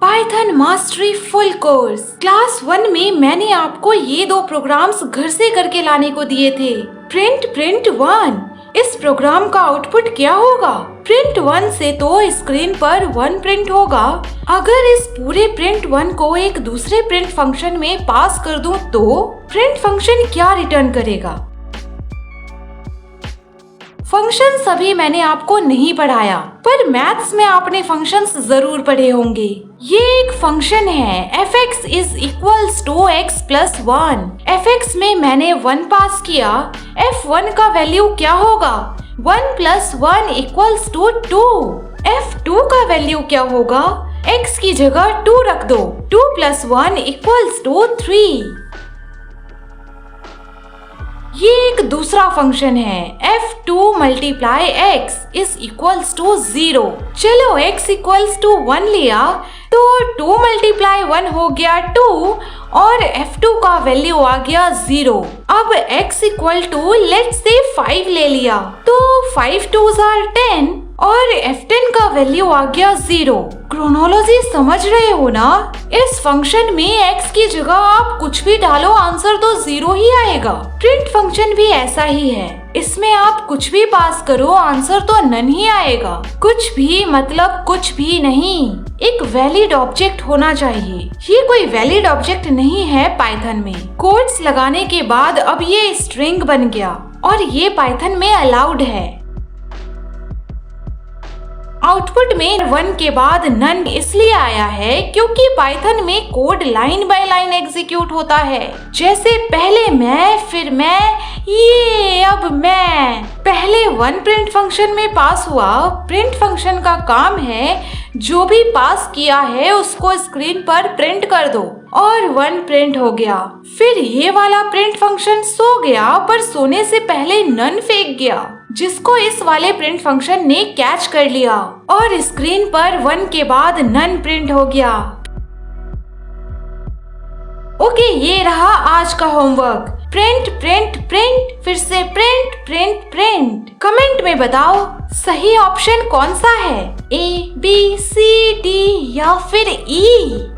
Python mastery full course class 1 में मैंने आपको ये दो प्रोग्राम्स घर से करके लाने को दिए थे। प्रिंट 1। इस प्रोग्राम का आउटपुट क्या होगा? प्रिंट 1 से तो स्क्रीन पर 1 प्रिंट होगा। अगर इस पूरे प्रिंट 1 को एक दूसरे प्रिंट फंक्शन में पास कर दूं तो प्रिंट फंक्शन क्या रिटर्न करेगा? फंक्शन अभी मैंने आपको नहीं पढ़ाया, पर मैथ्स में आपने फंक्शंस जरूर पढ़े होंगे। ये एक फंक्शन है fx is equals to x plus 1। fx में मैंने 1 पास किया। f1 का वैल्यू क्या होगा? 1 प्लस 1 इक्वल्स टू 2। f2 का वैल्यू क्या होगा? x की जगह 2 रख दो। 2 प्लस 1 इक्वल्स टू 3। ये एक दूसरा फंक्शन है f2 multiply x is equals to 0। चलो x इक्वल्स टू 1 लिया तो 2 मल्टीप्लाई 1 हो गया 2 और f2 का वैल्यू आ गया 0। अब x equal to let's say 5 ले लिया तो 5 2s आर 10 और f10 का वैल्यू आ गया 0। क्रोनोलॉजी समझ रहे हो ना? इस फंक्शन में x की जगह आप कुछ भी डालो, आंसर तो 0 ही आएगा। प्रिंट फंक्शन भी ऐसा ही है, इसमें आप कुछ भी पास करो, आंसर तो नन ही आएगा। कुछ भी मतलब कुछ भी नहीं, एक वैलिड ऑब्जेक्ट होना चाहिए। ये कोई वैलिड ऑब्जेक्ट नहीं है पाइथन में। कोट्स लगाने के बाद अब ये स्ट्रिंग बन गया और ये पाइथन में अलाउड है। आउटपुट में 1 के बाद नन इसलिए आया है क्योंकि पाइथन में code line by line execute होता है। जैसे पहले मैं, फिर मैं, ये अब मैं। पहले 1 प्रिंट फंक्शन में पास हुआ। प्रिंट फंक्शन का काम है जो भी पास किया है उसको स्क्रीन पर प्रिंट कर दो और 1 प्रिंट हो गया। फिर ये वाला प्रिंट फंक्शन सो गया, पर सोने से पहले नन फेंक गया, जिसको इस वाले प्रिंट फंक्शन ने कैच कर लिया और स्क्रीन पर 1 के बाद नन प्रिंट हो गया। ओके, ये रहा आज का होमवर्क। प्रिंट प्रिंट प्रिंट, फिर से प्रिंट प्रिंट प्रिंट। कमेंट में बताओ सही ऑप्शन कौन सा है, A B C D या फिर E?